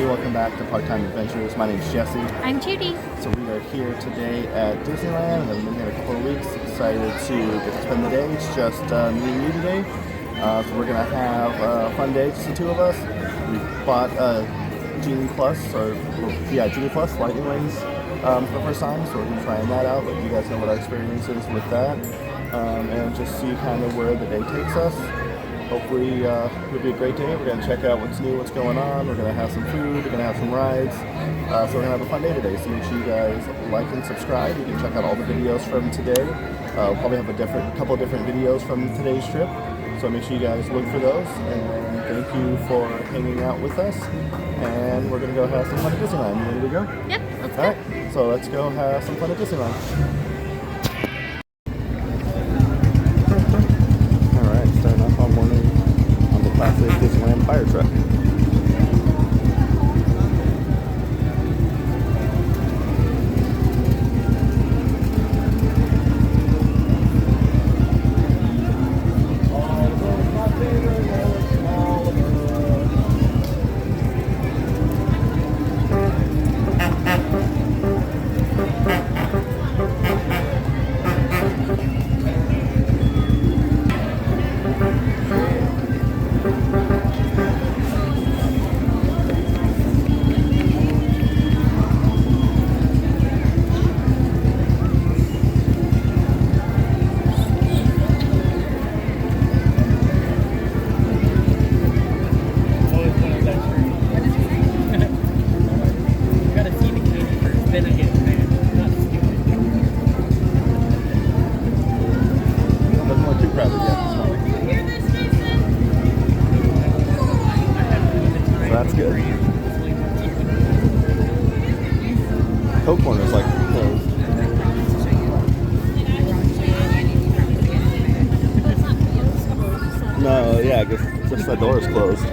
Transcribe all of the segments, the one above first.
welcome back to Part-Time Adventures. My name is Jesse. I'm Judy. So we are here today at Disneyland. I've been here a couple of weeks. Excited to get to spend the day. It's just me and you today. So we're going to have a fun day, just the two of us. We bought Genie Plus, Genie Plus Lightning Lanes for the first time. So we're going to try that out, let you guys know what our experience is with that. And just see kind of where the day takes us. Hopefully it'll be a great day. We're going to check out what's new, what's going on. We're going to have some food. We're going to have some rides. So we're going to have a fun day today. So make sure you guys like and subscribe. You can check out all the videos from today. We'll probably have a couple of different videos from today's trip. So make sure you guys look for those. And thank you for hanging out with us. And we're going to go have some fun at Disneyland. You ready to go? Yep, let's go. All right, so let's go have some fun at Disneyland. Classic Disneyland fire truck. That's good. Coke corner's like closed. No, yeah, I guess just the door is closed.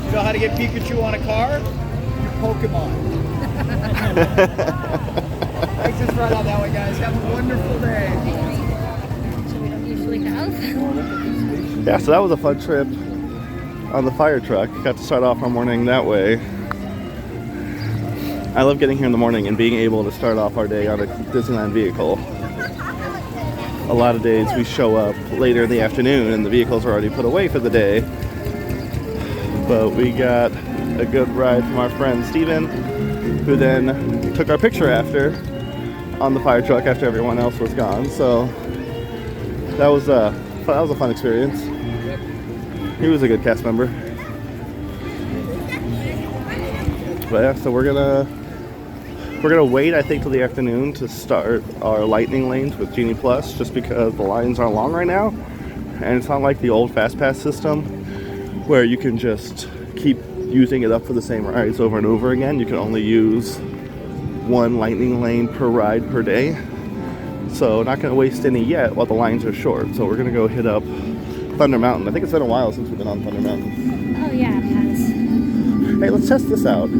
You know how to get Pikachu on a car? Your Pokemon. Thanks just right on that one, guys. Have a wonderful day. So we don't usually have. Yeah, so that was a fun trip on the fire truck. Got to start off our morning that way. I love getting here in the morning and being able to start off our day on a Disneyland vehicle. A lot of days we show up later in the afternoon and the vehicles are already put away for the day. But we got a good ride from our friend Steven, who then took our picture after on the fire truck after everyone else was gone. So that was a fun experience. He was a good cast member. But yeah, so we're gonna wait, I think, till the afternoon to start our Lightning Lanes with Genie Plus, just because the lines aren't long right now, and it's not like the old Fast Pass system where you can just keep using it up for the same rides over and over again. You can only use one Lightning Lane per ride per day. So not gonna waste any yet while the lines are short. So we're gonna go hit up Thunder Mountain. I think it's been a while since we've been on Thunder Mountain. Oh yeah, it has. Hey, let's test this out.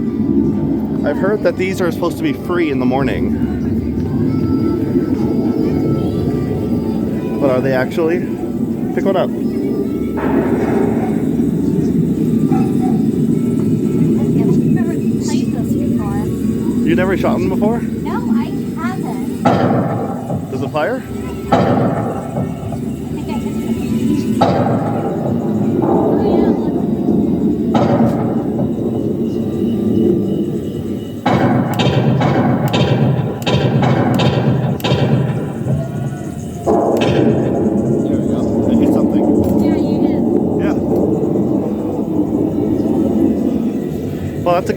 I've heard that these are supposed to be free in the morning. But are they actually? Pick one up. You never shot them before? No, I haven't. Does it fire? I think I just...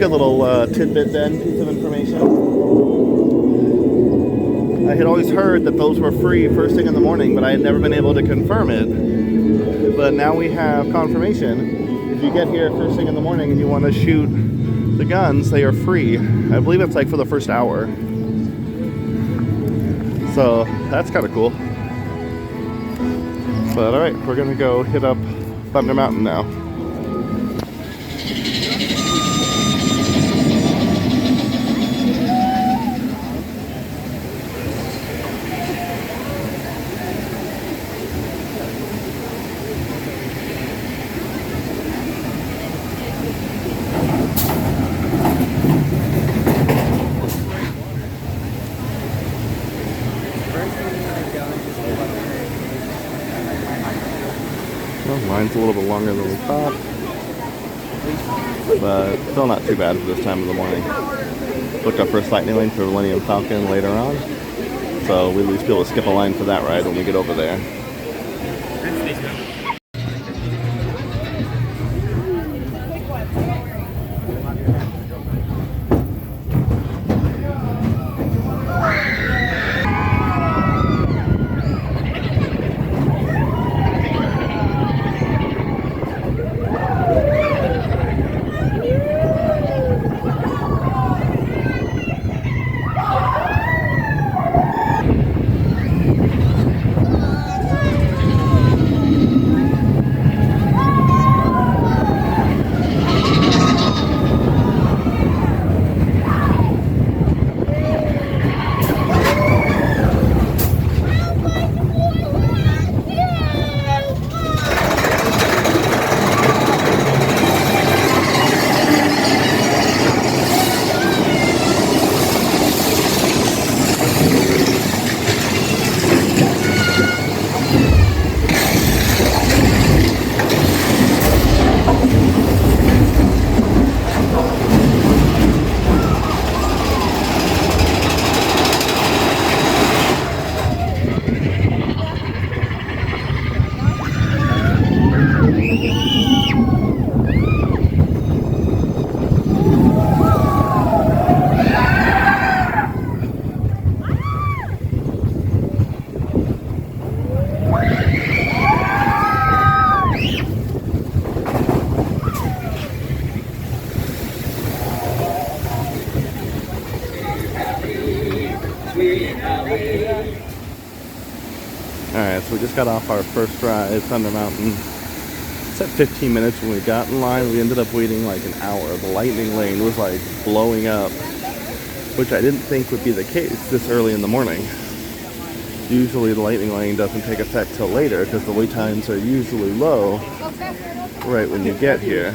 good little tidbit then, piece of information. I had always heard that those were free first thing in the morning, but I had never been able to confirm it. But now we have confirmation. If you get here first thing in the morning and you want to shoot the guns, they are free. I believe it's like for the first hour. So that's kind of cool. But alright, we're going to go hit up Thunder Mountain now. Line's a little bit longer than we thought, but still not too bad for this time of the morning. Booked our first Lightning Lane for Millennium Falcon later on, so we'll at least be able to skip a line for that ride when we get over there. Alright, so we just got off our first ride, Thunder Mountain. It said 15 minutes when we got in line. We ended up waiting like an hour. The Lightning Lane was like blowing up, which I didn't think would be the case this early in the morning. Usually the Lightning Lane doesn't take effect till later because the wait times are usually low right when you get here.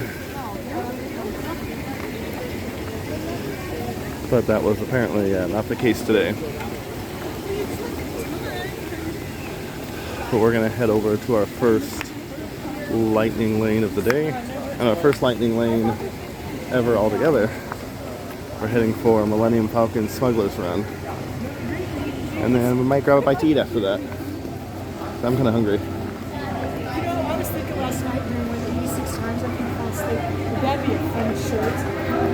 But that was apparently not the case today. But we're gonna head over to our first Lightning Lane of the day, and our first Lightning Lane ever altogether. We're heading for Millennium Falcon Smugglers Run. And then we might grab a bite to eat after that. I'm kind of hungry. You know, I was thinking last night when we went 86 times, I couldn't fall asleep. Would that be a fun shirt?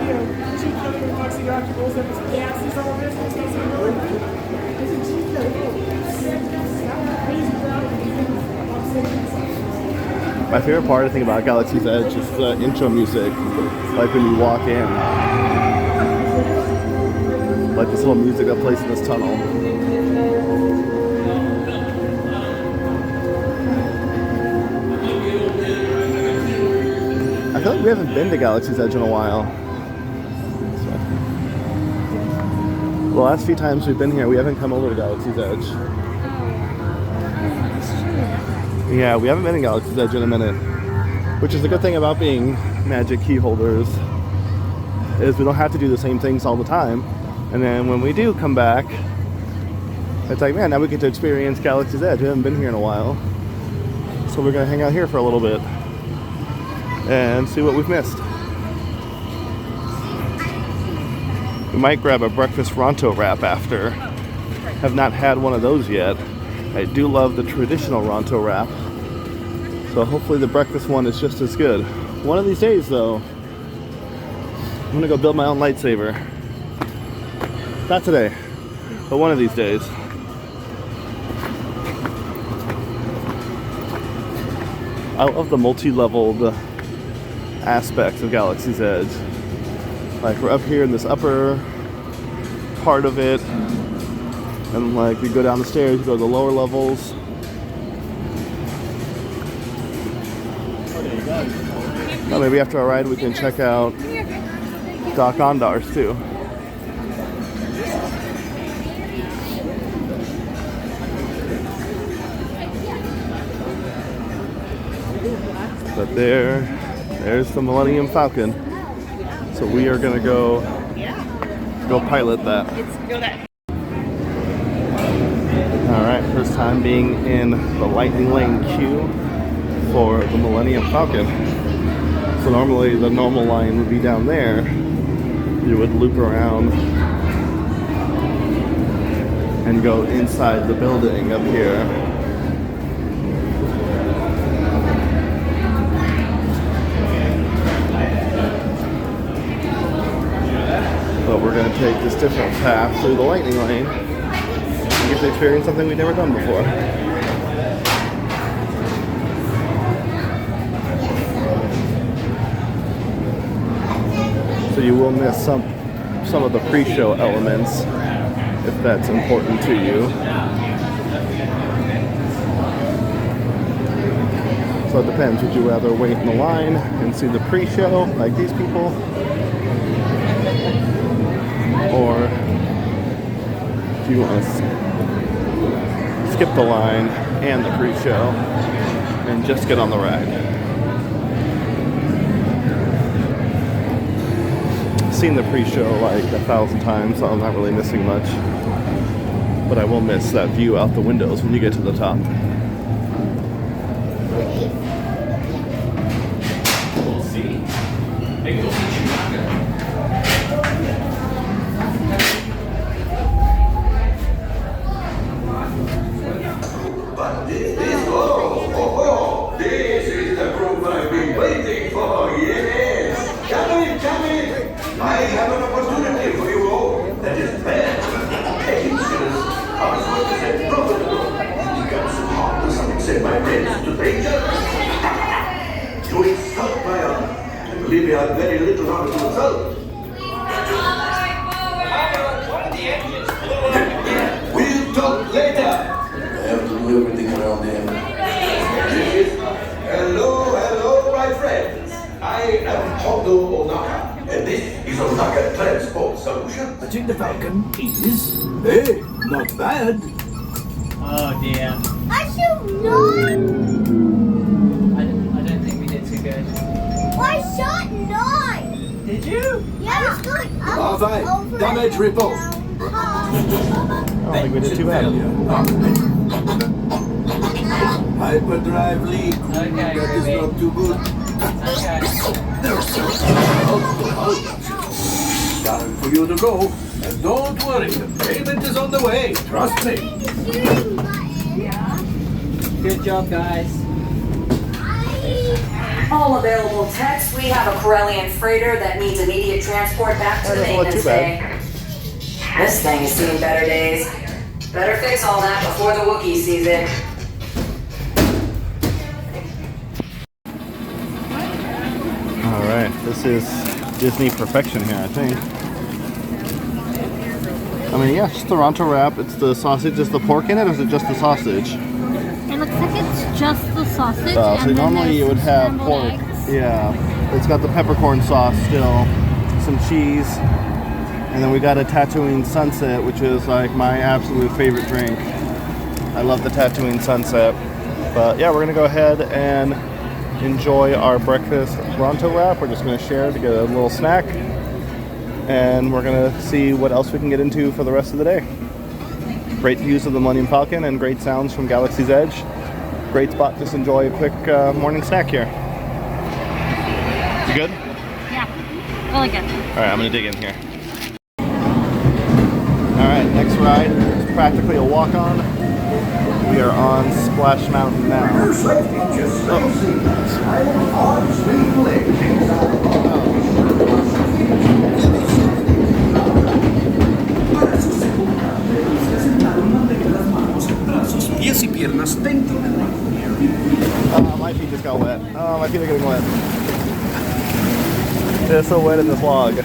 You know, G. Kelly when he walks the yard, he rolls up his pants, he's all this, and he's really good. There's a G. Kelly. My favorite part, I think, about Galaxy's Edge is the intro music, like when you walk in. Like this little music that plays in this tunnel. I feel like we haven't been to Galaxy's Edge in a while. The last few times we've been here, we haven't come over to Galaxy's Edge. Yeah, we haven't been in Galaxy's Edge in a minute. Which is the good thing about being Magic key holders, is we don't have to do the same things all the time. And then when we do come back, it's like, man, now we get to experience Galaxy's Edge. We haven't been here in a while. So we're gonna hang out here for a little bit and see what we've missed. We might grab a breakfast Ronto Wrap after. Have not had one of those yet. I do love the traditional Ronto Wrap. So hopefully the breakfast one is just as good. One of these days though, I'm gonna go build my own lightsaber. Not today, but one of these days. I love the multi-leveled aspects of Galaxy's Edge. Like we're up here in this upper part of it, and like we go down the stairs, we go to the lower levels. Oh, maybe after our ride we can check out Doc Ondar's too. But there's the Millennium Falcon. So we are gonna go pilot that. Alright, first time being in the Lightning Lane queue for the Millennium Falcon. So normally the normal line would be down there. You would loop around and go inside the building up here. But we're going to take this different path through the Lightning Lane and get to experience something we've never done before. So you will miss some of the pre-show elements if that's important to you. So it depends. Would you rather wait in the line and see the pre-show like these people? Or do you want to skip the line and the pre-show and just get on the ride? Seen the pre-show like 1,000 times, so I'm not really missing much. But I will miss that view out the windows when you get to the top. This is the group I've been waiting for, yes! Come in! I have an opportunity for you all that is very dangerous. I was going to say profitable. You got some heart or something, send my friends to danger. You insult my honor. I believe you have very little honor to insult. We'll talk later. I have to do everything around here. Hello, my friends. I am Hondo Onaka, and this is Onaka Transport Solution. I think the Falcon is, hey, not bad. Oh dear. I should not. I don't think we did too good. Why shot not? Did you? Yeah, it's good. Five, Over damage report. down, I don't think we did too bad. Hyperdrive leak. Okay, That is Ruby. not too good. Okay. Time for you to go. And don't worry, the payment is on the way. Trust me. shooting button. Good job, guys. All available techs, we have a Corellian freighter that needs immediate transport back to the That doesn't look maintenance too bay. bad. This thing has seen better days. Better fix all that before the Wookiee sees it. Alright, this is Disney perfection here, I think. I mean, yeah, just the Ronto Wrap. It's the sausage. Is the pork in it, or is it just the sausage? It looks like it's just the sausage. So and then normally you would there's have scrambled pork. eggs. Yeah, it's got the peppercorn sauce still, some cheese, and then we got a Tatooine Sunset, which is like my absolute favorite drink. I love the Tatooine Sunset. But yeah, we're gonna go ahead and enjoy our breakfast Ronto Wrap. We're just gonna share to get a little snack, and we're gonna see what else we can get into for the rest of the day. Great views of the Millennium Falcon and great sounds from Galaxy's Edge. Great spot, just enjoy a quick morning snack here. You good? Yeah, really good. All right, I'm gonna dig in here. All right, next ride is practically a walk-on. We are on Splash Mountain now. Your safety just stays. I'm on speed limit. It's so wet in this log.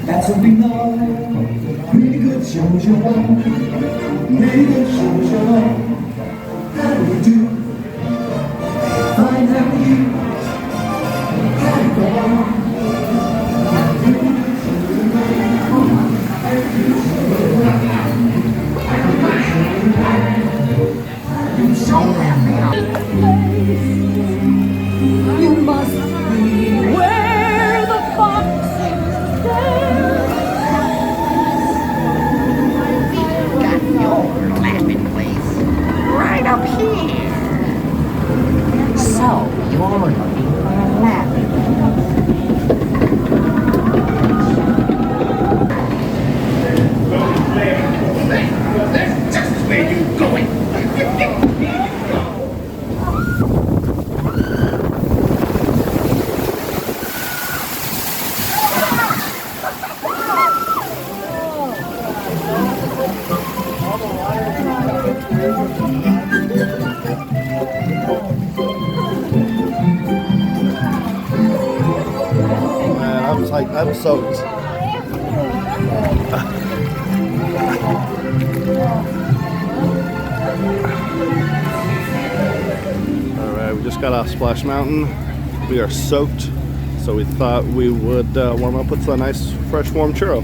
That's what we know. Pretty good show. Pretty good show. How do we do? Find out you. How do you go? You show them now. You must be where the foxes dance. Got your laughing place right up here. So you're looking for a laughing That's just where you're going. I'm soaked. Alright, we just got off Splash Mountain. We are soaked, so we thought we would warm up with a nice, fresh, warm churro.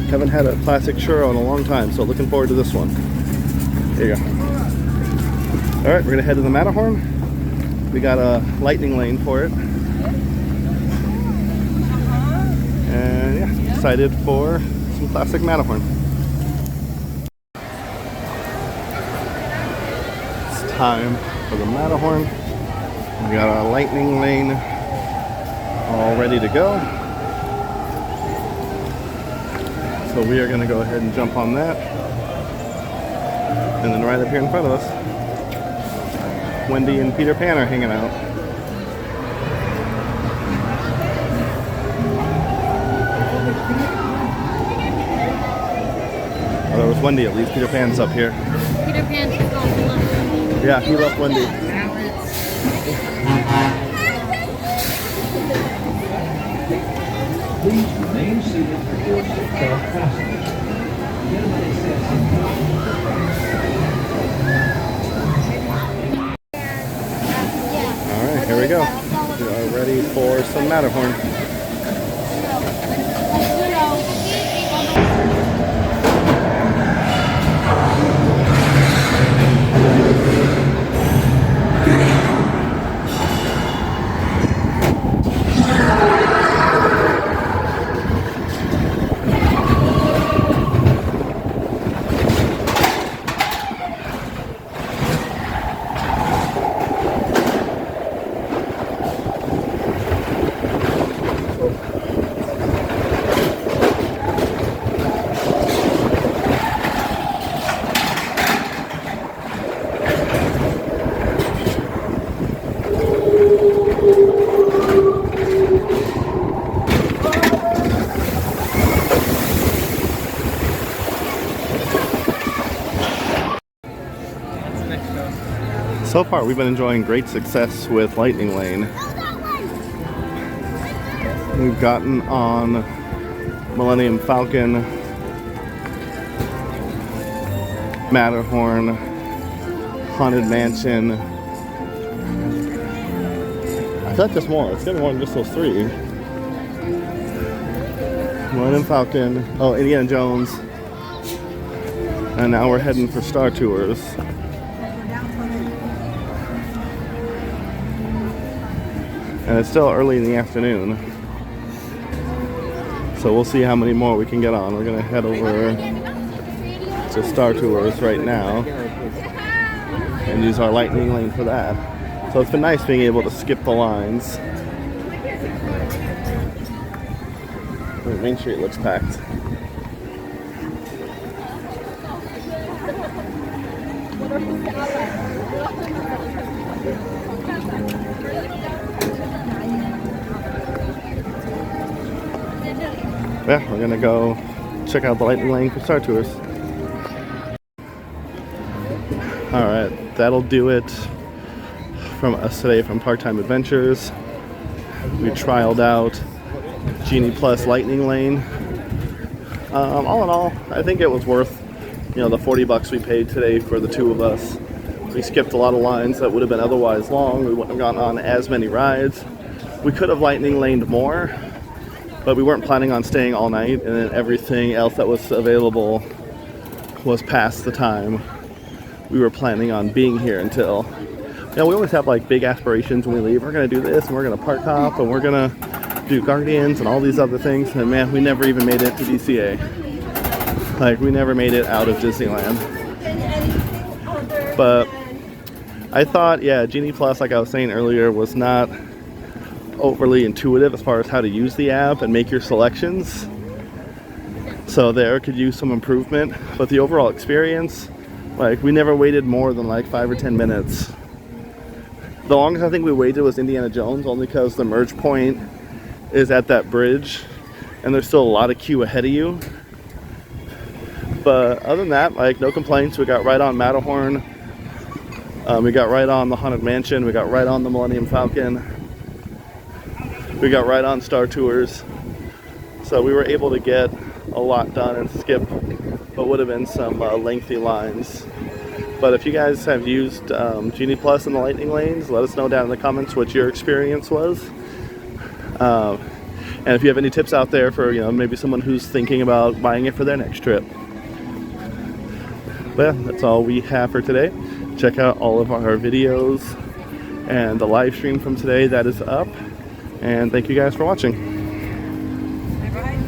Haven't had a classic churro in a long time, so looking forward to this one. Here you go. Alright, we're gonna head to the Matterhorn. We got a lightning lane for it. And yeah, excited for some classic Matterhorn. It's time for the Matterhorn. We got our lightning lane all ready to go. So we are going to go ahead and jump on that. And then right up here in front of us, Wendy and Peter Pan are hanging out. There was Wendy, at least Peter Pan's up here. Peter Pan took off and left Wendy. Yeah, he left Wendy. Please remain seated for your seatbelt fastened. Alright, here we go. We are ready for some Matterhorn. So far, we've been enjoying great success with Lightning Lane. We've gotten on Millennium Falcon, Matterhorn, Haunted Mansion. I thought there's more. It's getting more than just those three. Millennium Falcon, oh, Indiana Jones. And now we're heading for Star Tours. And it's still early in the afternoon. So we'll see how many more we can get on. We're gonna head over to Star Tours right now and use our Lightning Lane for that. So it's been nice being able to skip the lines. Main Street looks packed. Yeah, we're gonna go check out the Lightning Lane for Star Tours. Alright, that'll do it from us today from Park Time Adventures. We trialed out Genie Plus Lightning Lane. All in all, I think it was worth, you know, the $40 we paid today for the two of us. We skipped a lot of lines that would have been otherwise long. We wouldn't have gone on as many rides. We could have Lightning Laned more, but we weren't planning on staying all night, and then everything else that was available was past the time we were planning on being here until. You know, we always have like big aspirations when we leave. We're gonna do this, and we're gonna park hop, and we're gonna do Guardians and all these other things, and man, we never even made it to DCA. Like, we never made it out of Disneyland. But I thought, yeah, Genie Plus, like I was saying earlier, was not overly intuitive as far as how to use the app and make your selections. So there could use some improvement, but the overall experience, like, we never waited more than like 5 or 10 minutes. The longest I think we waited was Indiana Jones, only because the merge point is at that bridge and there's still a lot of queue ahead of you. But other than that, like, no complaints. We got right on Matterhorn, we got right on the Haunted Mansion, we got right on the Millennium Falcon, we got right on Star Tours. So we were able to get a lot done and skip what would have been some lengthy lines. But if you guys have used Genie Plus and the Lightning Lanes, let us know down in the comments what your experience was. And if you have any tips out there for, you know, maybe someone who's thinking about buying it for their next trip. But yeah, that's all we have for today. Check out all of our videos and the live stream from today that is up. And thank you guys for watching. Bye.